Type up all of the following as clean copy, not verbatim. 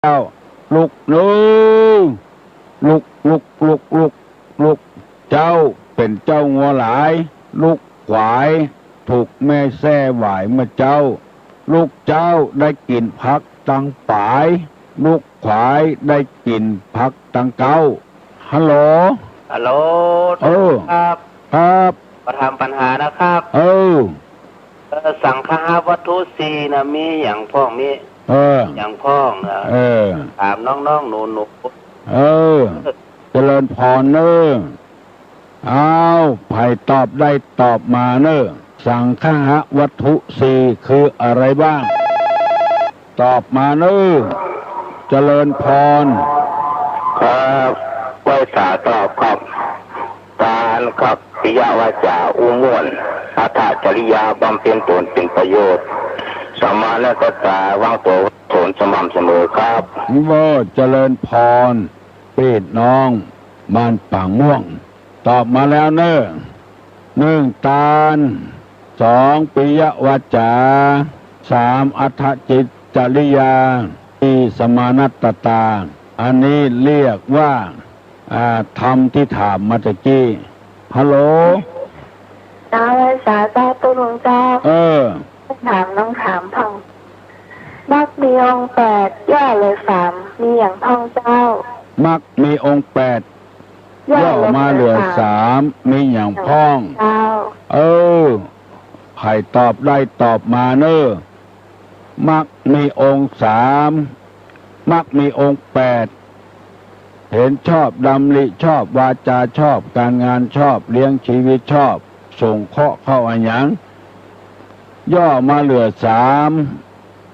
เจ้าลูกเนื้อลูกเจ้าเป็นเจ้างัวหลายลูกขวายถูกแม่แส่หวายเมื่อเจ้าลูกเจ้าได้กินพักตังป่ายลูกขวายได้กินพักตังเก้าฮัลโหลครับครับมาทำปัญหานะครับสังฆาวัตถุสี่นะมีอย่างพ้องมีอย่างพ้องนะถามน้องๆหนูเจริญพรเนอเอาไผ่ตอบได้ตอบมาเนอสังฆะวัตถุสี่คืออะไรบ้างตอบมาเนอเจริญพรครับไว้สาตอบครับการครับปิยวาจาอุมวนอัตจริยาบำเพ็ญตนเป็นประโยชน์สมาและก็ตาวางตัวโถนสม่ำเสมอครับว่าเจริญพรปิดน้องบ้านป่างม่วงตอบมาแล้วเนอหนึ่งตาลสองปิยวาจาสามอัตจิตจริยาที่สมานัตตาอันนี้เรียกว่าธรรมที่ถามมาตะกี้ฮัลโหลเจ้าภาษาเจ้าตุลงเจ้าถามน้องถามพ่องมักมีองค์แปดย่อเลยสามมีอย่างพ่องเจ้ามักมีองค์แปดย่อมาเหลือสามมีอย่างพ่องเจ้าไผ่ตอบได้ตอบมาเนอมักมีองค์สามมักมีองค์แปดเห็นชอบดำริชอบวาจาชอบการงานชอบเลี้ยงชีวิตชอบส่งเคราะห์เข้าอันยังย่อมาเหลือสาม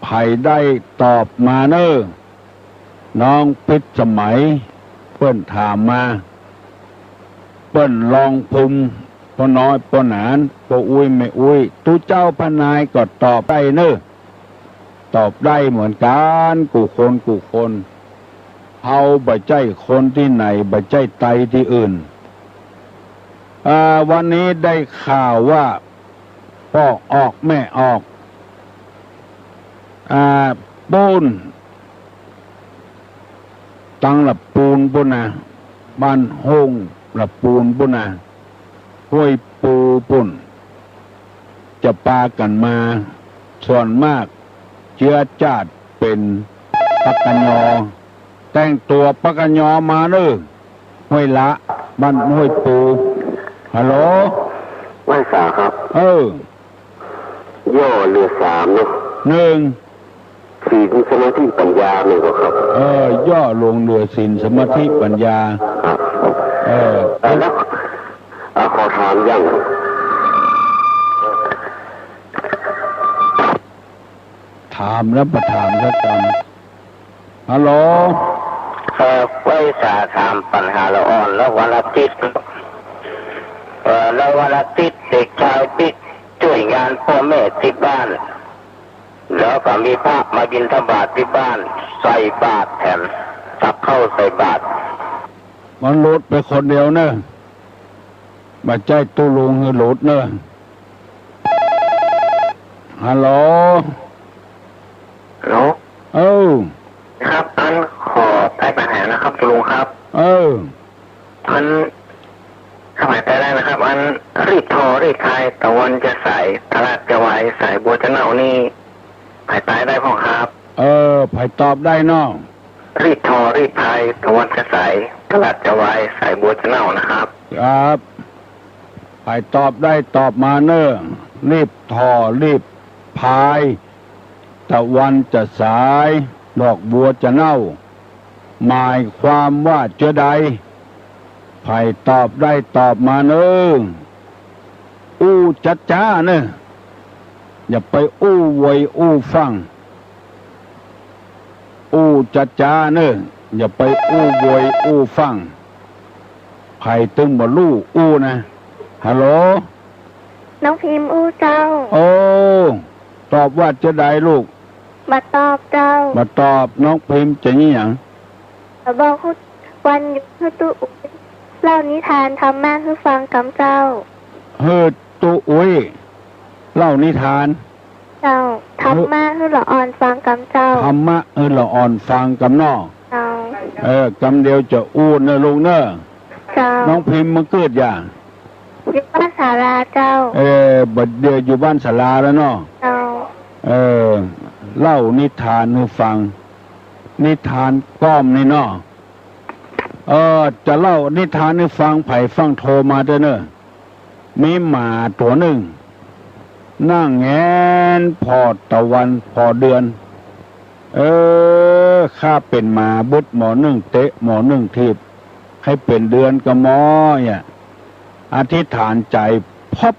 ไผ่ได้ตอบมาเนอน้องพิษสมัยเปิ้นถามมาเปิ้นลองภูมิปน้อยปหนานปอุ้ยไม่อุ้ยตู้เจ้าพนายก็ตอบได้เนอตอบได้เหมือนกันกูคนเอาบ่ใจคนที่ไหนบ่ใจไตที่อื่นวันนี้ได้ข่าวว่าพ่อออกแม่ออกปูนตังหลับปูนบุนะบ้านหงหลับปูนบุนะห้วยปูปุ่นจะปากันมาส่วนมากเชื้อชาติเป็นปักกญอแต่งตัวปักกญอมาเนอห้วยละบ้านห้วยปูฮัลโหลไว้สาครับย่อเรือสามเนาะหนึ่งศีลสมาธิปัญญาหนึ่งครับย่อลงเรือศีลสมาธิปัญญาแล้วขอถามยังถามแล้วประถามแล้วกันฮัลโหลไว้สาถามปัญหาละอ่อนแล้ววันละติดแล้ววันละติดเด็กชายติดช่วยงานพ่อแม่ที่บ้านแล้วก็มีพระมาบิณฑบาตที่บ้านใส่บาตรแถมตักเข้าใส่บาตรมันหลุดไปคนเดียวเนอะมาใจตู้ลุงหลุดเนอะฮัลโหลครับอันขอใต้ปัญหานะครับตุลุงครับมันสมัยแต่แรกนะครับอันรีดทอรีดไทยตะวันจะใส่ตลาดจะไหวใส่บัวจะเน่านี่ไผ่ตายได้พ่อครับไผ่ตอบได้น้องรีดทอรีดไทยตะวันจะใส่ตลาดจะไหวใส่บัวจะเน่านะครับครับไผ่ตอบได้ตอบมาเนอรีบทอรีบพายตะวันจะสายดอกบัวจะเน่าหมายความว่าจะใดไผ่ตอบได้ตอบมาเนอจัดจ้าเนอะอย่าไปไว้ฟังจัดจ้าเนอะอย่าไปไว้ฟังไผ่ตึงบ่ลู่นะฮัลโหลน้องพิมพ์เจ้าตอบว่าจะได้ลูกมาตอบเจ้ามาตอบน้องพิมพ์จะนี่หยังบอกคุณวันอยู่คือตู้เล่านิทานทำแม่คือฟังคำเจ้าตู้เล่านิทาน เจ้าธรรมะคือละอ่อนฟังกำเจ้า ธรรมะละอ่อนฟังกำนอ เจ้าก ำเดียวจะอู้เนอะลุงเนอะ เจ้า น้องพิมพ์มันเกิดอย่าง อยู่บ้านศาลาเจ้า บัดเดียวอยู่บ้านศาลาแล้วเนาะ เจ้า เล่านิทานให้ฟัง นิทานก้อมนี่เนาะจะเล่านิทานให้ฟังไผ่ฟังโทรมาเด้อเนอะมีหมาตัวหนึ่งนั่งแงนพอตะวันพอเดือนข้าเป็นหมาบึดหมอหนึ่งเตะหมอหนึ่งทีบให้เป็นเดือนกับหมอเนี่ยอธิษฐานใจพบ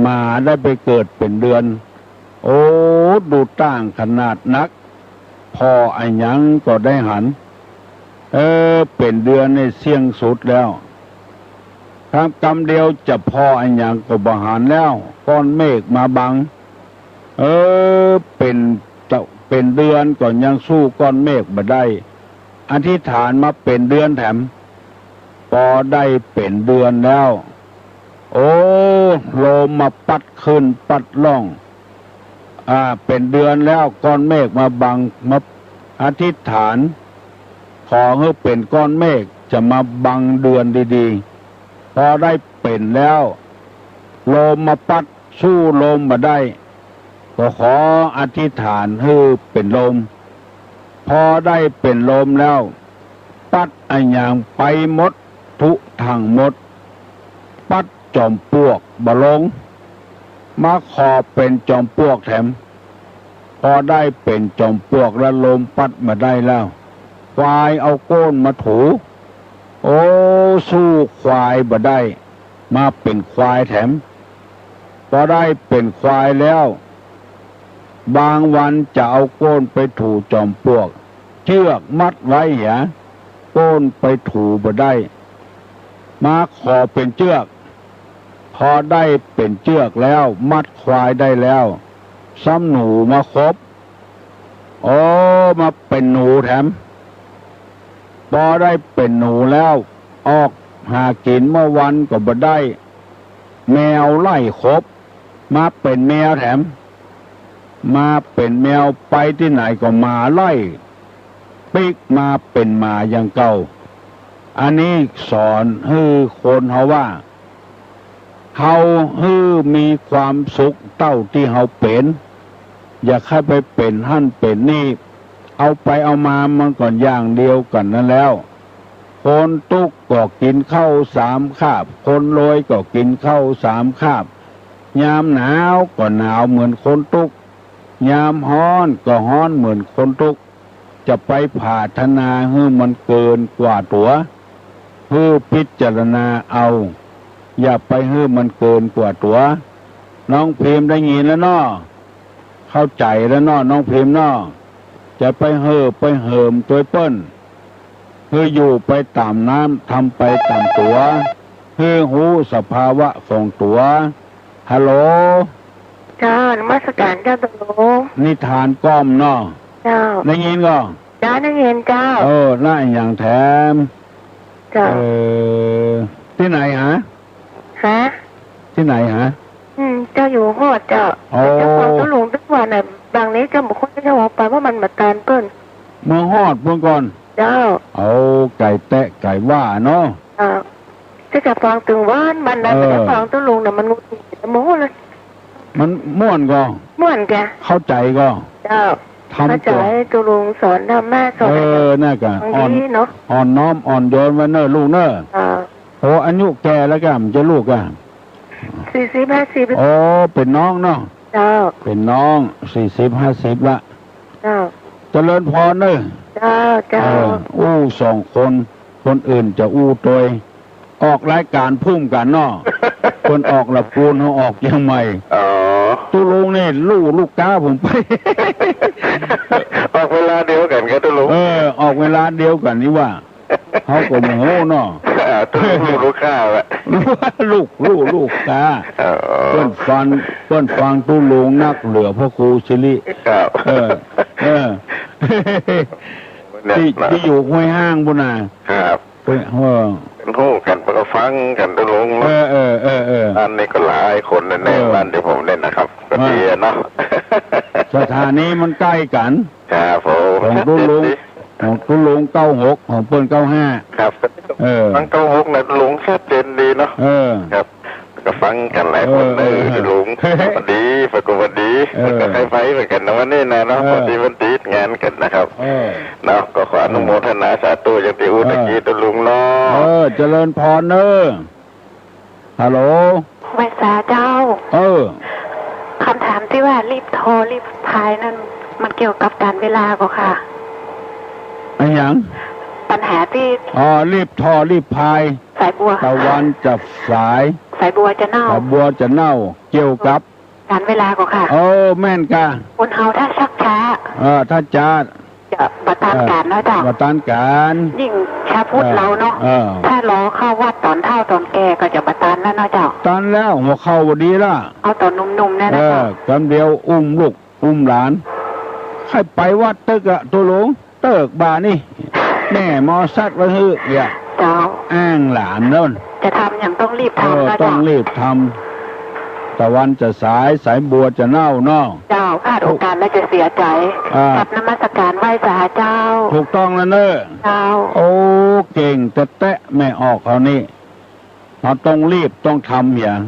หมาได้ไปเกิดเป็นเดือน โอ้ดูต่างขนาดนักพอไอ้ยังก็ได้หันเป็นเดือนในเสี่ยงสุดแล้วครับกำเดียวจะพอไอ้ยังก็บหารแล้วก้อนเมฆมาบังเป็นเดือนก็ยังสู้ก้อนเมฆบ่ได้อธิษฐานมาเป็นเดือนแถมพอได้เป็นเดือนแล้วโอ้ลมมาปัดขึ้นปัดล่องเป็นเดือนแล้วก้อนเมฆมาบังมาอธิษฐานขอให้เป็นก้อนเมฆจะมาบังเดือนดีๆพอได้เป็นแล้วลมมาปัดสู้ลมมาได้ก็ขออธิษฐานให้เป็นลมพอได้เป็นลมแล้วปัดอันอย่างไปหมดทุทั้งหมดปัดจอมปลวกบะลงมาขอเป็นจอมปลวกแถมพอได้เป็นจอมปลวกแล้วลมปัดมาได้แล้วควายเอาโก้นมาถูโอ้สู้ควายบ่ได้มาเป็นควายแถมพอได้เป็นควายแล้วบางวันจะเอาโก้นไปถูจอมปลวกเชือกมัดไว้โก้นไปถูบ่ได้มาขอเป็นเชือกพอได้เป็นเชือกแล้วมัดควายได้แล้วซ้ำหนูมาครบมาเป็นหนูแถมพอได้เป็นหนูแล้วออกหากินเมื่อวันก็บ่ได้แมวไล่ครบมาเป็นแมวแถมมาเป็นแมวไปที่ไหนก็มาไล่ปิกมาเป็นหมาอย่างเก่าอันนี้สอนให้คนเขาว่าเฮาให้มีความสุขเต้าที่เฮาเป็นอย่าให้ไปเป็นหั่นเป็นนี่เอาไปเอามามันก่อนอย่างเดียวกันนั่นแล้วคนตุกก็กินข้าว3 คาบคนรวยก็กินข้าว3 คาบยามหนาวก็หนาวเหมือนคนตุกยามฮ้อนก็ฮ้อนเหมือนคนตุกจะไปผ่าธนาให้มันเกินกว่าตัวเพื่อพิจารณาเอาอย่าไปให้มันเกินกว่าตัวน้องพิมพ์ได้ยินแล้วเนาะเข้าใจแล้วเนาะน้องพิมพ์เนาะจะไปเหิมตัวเปิ้นคืออยู่ไปตามน้ำทำไปตามตัวคือหูสภาวะของตัวฮัลโหลเจ้านมัสการเจ้าตโลนิทานก้อมเนาะเจ้าได้ยินก็เจ้าได้ยินเจ้าน่าอย่างแถมเจ้าที่ไหนฮะที่ไหนฮะเจ้าอยู่ฮอดเจ้าเจ้าของตัวหลวงทุกวันน่ะบางนี้เจ้าบอกว่าเจ้าออกไปว่ามันมาตานเปิ้นเมืองฮอดเพิ่งก่อนเจ้าไก่แตะไก่ว่าเนาะจะฟังตึงว่านมันนะจะฟังตัวลุงน่ะมันงุดหงิดโมโหเลยมันม่วนก็ม่วนแกเข้าใจก็เจ้าเข้าใจตัวลุงสอนธรรมะสอนน่ากันอ่อนน้อมอ่อนโยนไว้เนอะลูกเนอะโอ้อายุแก่แล้วกันจะลูกอ่ะ40-50เป็นน้องเนาะเจ้าเป็นน้อง40-50ละเจ้าเจริญพรเนอะเจ้าคนอื่นจะตัวออกรายการพุ่มกันเนาะคนออกละปูนเขาออกยังไงตุลุงนี่ลูกก้าผมไปออกเวลาเดียวกันแค่ตุลุงออกเวลาเดียวกันนี่ว่าเขาก็โมโหเนาะตุลุงลูกข้าวะลูกกาเพื่อนฟังตุลุงนักเหลือพ่อครูชิลิที่อยู่ห้วยห้างบุญนา เป็นหู้กันก็ฟังกันตลง อันนี้ก็หลายคนแน่ๆบ้านที่ผมเล่นนะครับก็ดีเนาะ สถานีมันใกล้กัน ครับผม ของตุ้ลุง96ของเปิ้น95ครับฟัง96นะลุงชัดเจนดีเนาะครับก็ฟังกันหลายคนเลยลุงวันดีฝากวันดีก็ใครไปเหมือนกันนะวันนี้นะเนาะวันดีวันดีงานกันนะครับเนาะก็ขออนุโมทนาสาธุอย่างที่อุตกี้ตุลุงเนาะเจริญพรฮัลโหลไว้สาเจ้าคำถามที่ว่ารีบโทรรีบพายนั่นมันเกี่ยวกับการเวลาก็ค่ะอะไรอย่างปัญหาที่รีบทอรีบพายสายบัวตะวันจับสายสายบัวจะเน่าเกี่ยวกับการเวลาก็ค่ะแม่นกะคนเฮาถ้าชักช้าถ้าช้าจะบัตรการเนาะจ้ะบัตรการยิ่งชาพุทธเราเนาะถ้ารอเข้าวัดตอนเท่าตอนแก่ก็จะบัตรแล้วเนาะเจ้าตันแล้วหัวเข้าดีละเอาตอนนุ่มๆแน่นะคำเดียวอุ้มลูกอุ้มหลานให้ไปวัดตึกอะตัวหลวงเติกบานี่แม่มอสัตว์ไว้ฮืออย่าเจ้าอ้างหลานนั่นจะทำอย่างต้องรีบทำนะต้องรีบทำตะวันจะสายบัวจะเน่าเนาะเจ้าพลาดโอกาสแล้วจะเสียใจกับนมัสการไหว้สาเจ้าถูกต้องแล้วเนอะเจ้าโอ้เก่งแตะแม่ออกเขานี่เราต้องรีบต้องทำอย่าง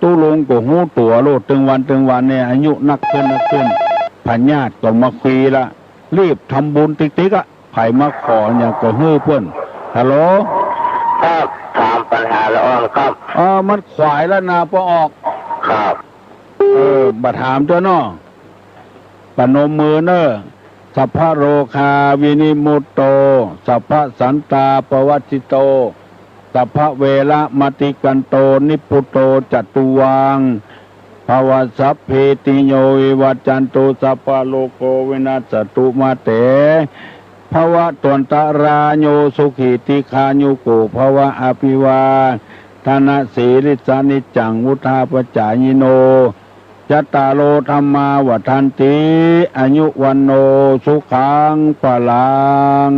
ตู้ลงกับหูตัวโลดตึงวันเนี่ยอายุนักขึ้นพญาติก็มาคุยละรีบทำบุญติ๊กๆอะไผ่มาขออย่างก็ฮื้อเพื่อนฮัลโหลครับถามปัญหาแล้วครับมันขวายแล้วนาพอออกครับบัดถามเจ้าน้อปนมมือเนอสัพพะโรคาวินิมุตโตสัพพะสันตาปวัชิโตสัพพะเวระมติกันโตนิพุโตจัตุวังภวสัพเพติโยวิวัจจันตุสัพพะโลโกวินาศตุมาเตภวะตนตราโยสุขีติคายุโกภวะอภิวาทนาสีริสานิจังวุธาปจายโนจัตตาโลธรรมาวัฏันติอายุวันโนสุขังปะลัง